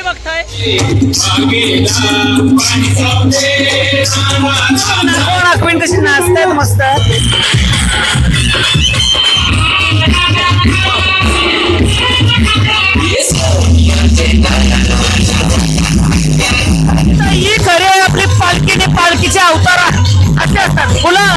बघताय नागपूर कशी नाचतायत मस्त. ही खरी आहे आपली पालखीने पालखीचे अवतार असे असतात फुलं.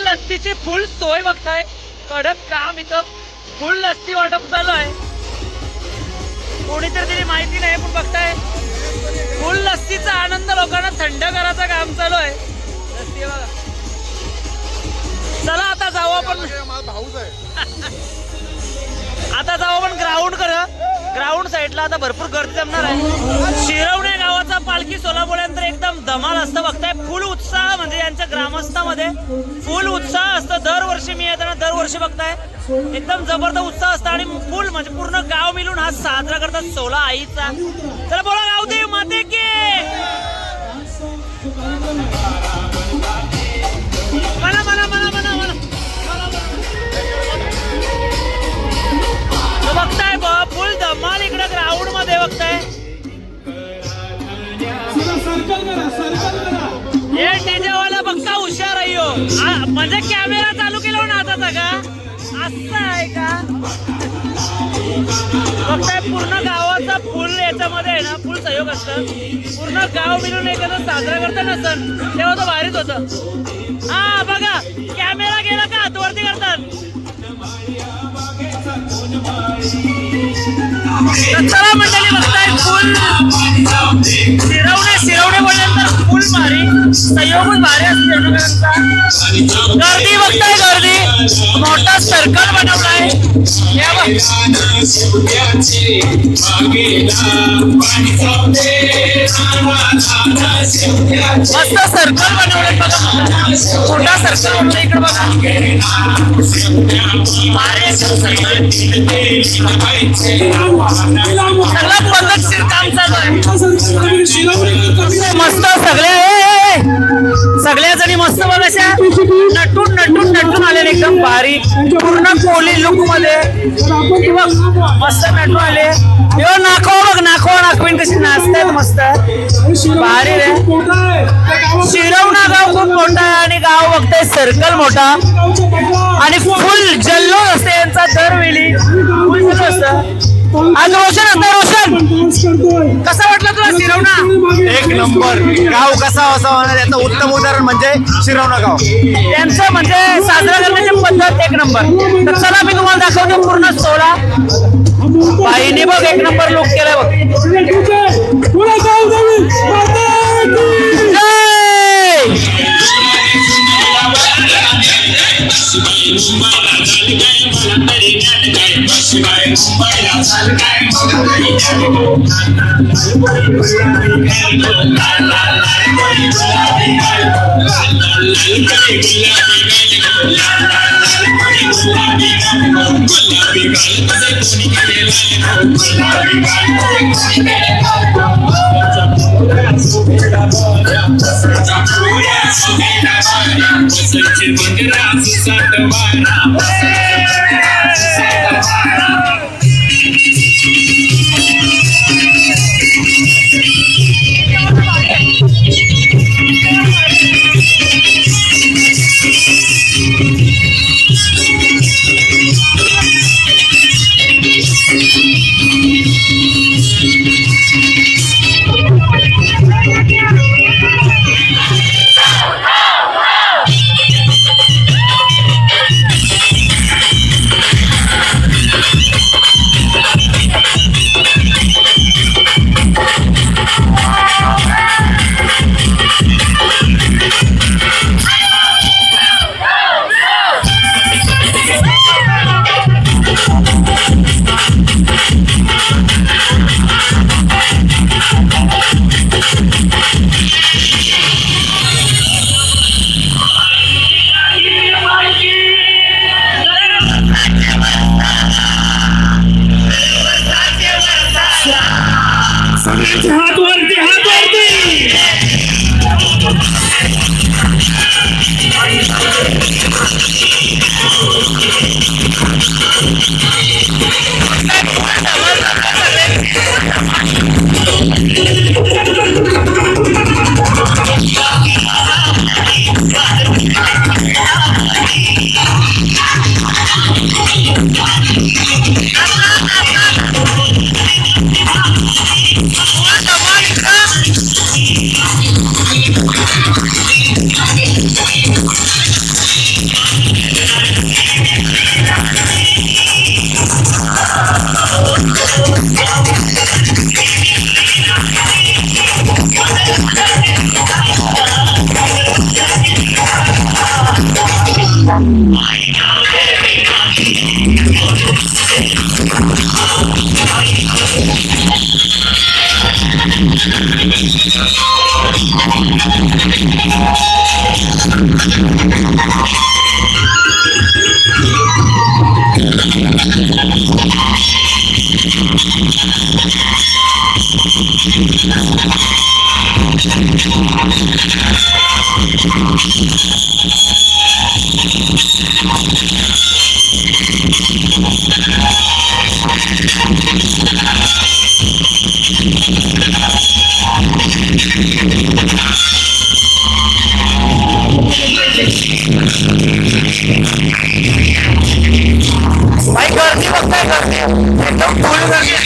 लस्सीची फुल सोय बघताय. कडक काम इथं फुल लस्सी वाटप चालू आहे. कोणीतरी तरी माहिती नाही पण बघताय फुल लस्सीचा आनंद लोकांना थंड करायचं काम चालू आहे. लस्सी बघा. चला आता जाऊ आपण. आता जाऊ आपण ग्राउंड ग्राउंड साईडला. आता भरपूर गर्दी जमणार आहे. शिरवणे गावाचा पालखी सोलापूरनंतर एकदम धमाल असतं बघताय. फुल उत्साह म्हणजे यांच्या ग्रामस्थांमध्ये फुल उत्साह असतं. दरवर्षी मी येताना दरवर्षी बघताय एकदम जबरदस्त उत्साह असतं आणि फुल म्हणजे पूर्ण गाव मिळून हा साजरा करतात सोला आईचा. चला बोला गावदेव माते की. मला मला मला मला मला बघताय फुल धमाल इकडे ग्राउंड मध्ये बघताय. हे डीजे वाला बघता हुशार आहे हो. म्हणजे कॅमेरा चालू केला ना आता का असं आहे का. बघताय पूर्ण गावाचा फुल याच्यामध्ये आहे ना फुल सहयोग असतं. पूर्ण गाव मिळून एखादं साजरा करतात ना सण तेव्हा तो भारीच होतं. हा बघा कॅमेरा गेला का हातवरती करतात. चला मंडळी बघताय फुल शिरवणे बोलल्यानंतर फुल मारी सहयोगच भारी असते एकमेकांचा. गर्दी बघताय, गर्दी मोठा सर्कल बनवलाय. हे बघ. मस्त सर्कल बनवलंय बघा, मोठा सर्कल होता इकडे बघा. भारी सर्कल. सगळं पद्धतशीर काम चालू आहे. मस्त सगळ्या जणी मस्त बघायच्या नटून नटून नटून आले एकदम भारी पूर्ण कोहली लुक मध्ये मस्त नटून आले. यो नाखो बघ, नाखवीन कशी नाचतात मस्त भारी रे. शिरवणा गाव खूप मोठा आहे आणि गाव बघताय सर्कल मोठा आणि फुल जल्लोष असते यांचा दरवेळी. फुल असतं. आज रोशन होता. रोशन कसा वाटला तुला शिरवणा? एक नंबर. गाव कसा असावा त्याचं उत्तम उदाहरण म्हणजे शिरवणा गाव. त्यांचं म्हणजे साजरा करण्याची पद्धत एक नंबर. तर चला मी तुम्हाला दाखवतो पूर्ण सोहळा. बाईने बघ एक नंबर लुक केलाय बघ. भाई गर्दी बघताय, गर्दी एकदम फुल गर्दी.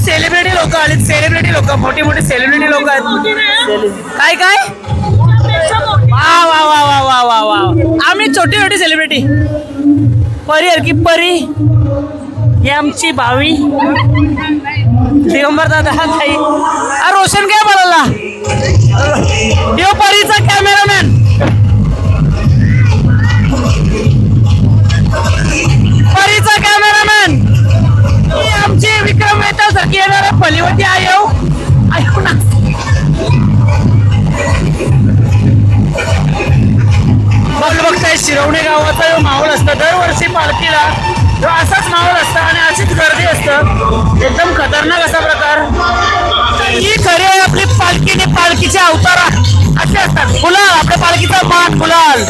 सेलिब्रिटी लोक आले, सेलिब्रिटी लोक, मोठी मोठी सेलिब्रिटी लोक आहेत. काय काय वा वा वा वा वा वा वा, आम्ही छोटी छोटी सेलिब्रिटी. परी हरकी परी, ही आमची भावी दिगंबर दादा ताई. रोशन काय बोलायला, यो परीचा कॅमेरामॅन, परीचा कॅमेरामॅन. ही आमची विक्रम मेहता सारखी येणारा पलीवती आयो आयो ना. बघताय शिरवणे गावाचा जो माहोल असतं दरवर्षी पालखीला, जो असाच माहोल असतं आणि अशीच गर्दी असतं, एकदम खतरनाक असा प्रकार. ही खरी आहे आपली पालखी आणि पालखीचे अवतार असे असतात. गुलाल, आपल्या पालखीचा मान गुलाल.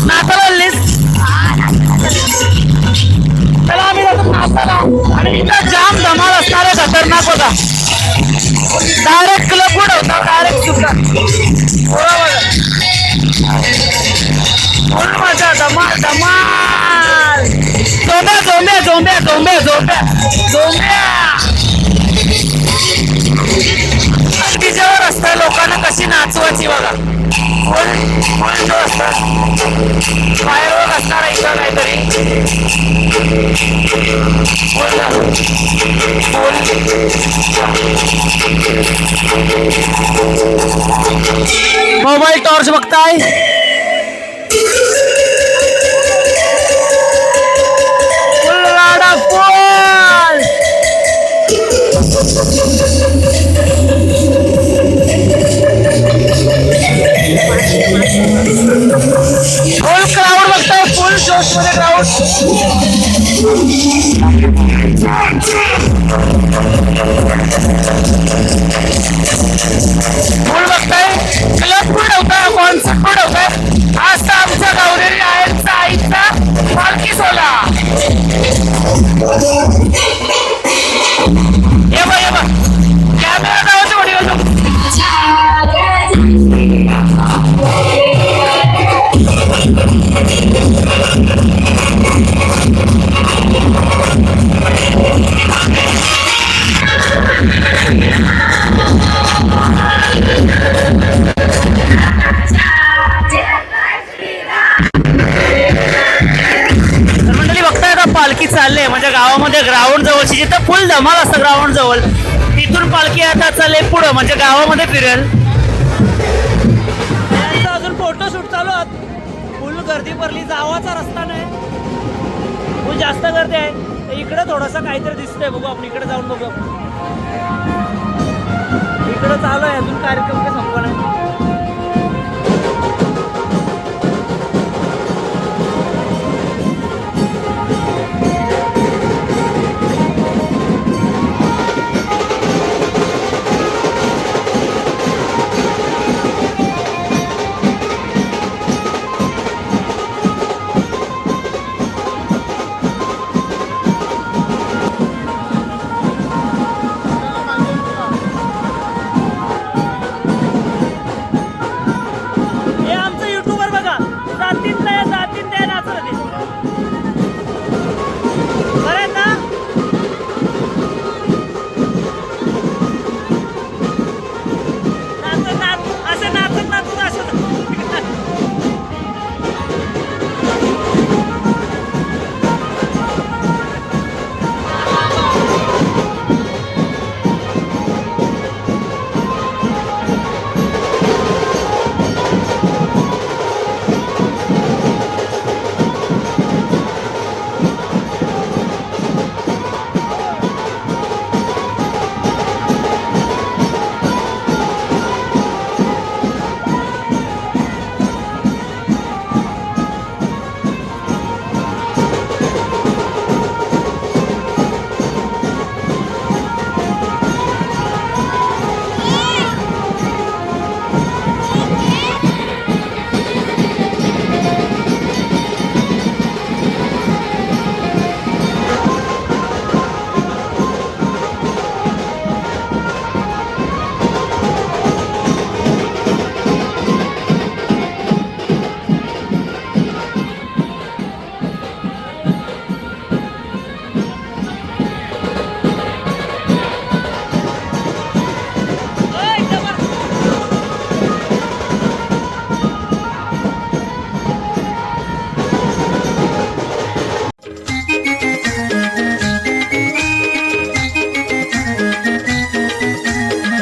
नाताला फुल मजा, धमाल धमाल. झोंब्या झोंब्या झोंब्या झोंब्या झोंब्या झोंब्या. तिच्यावर असतं लोकांना कशी नाचवायची बघा. फुल असतात फायरवर्क असणार आहे इथं काहीतरी. मोबाईल टॉर्च बघताय. फुल क्राऊड बघताय, फुल जोश मध्ये क्राऊड. फुल बघताय, क्लब पण होता, कॉन्सर्ट पण होता. आज तर आमच्या गावदेवी आईचा आईचा पालखी सोहळा. ये बा कॅमेरा गावाचा व्हिडिओ. मंडळी बघताय का पालखी चालले म्हणजे गावामध्ये ग्राउंड जवळची जिथं फुल धमाल असतं ग्राउंड जवळ तिथून पालखी आता चालले पुढं म्हणजे गावामध्ये फिरेल. अजून फोटोशूट चालू आहेत. फुल गर्दी भरली, जावाचा रस्ता नाही, फुल जास्त गर्दी आहे. इकडे थोडंसं काहीतरी दिसतंय, बघू आपण इकडे जाऊन बघू. इकडे चालू आहे अजून कार्यक्रम काही संपला नाही.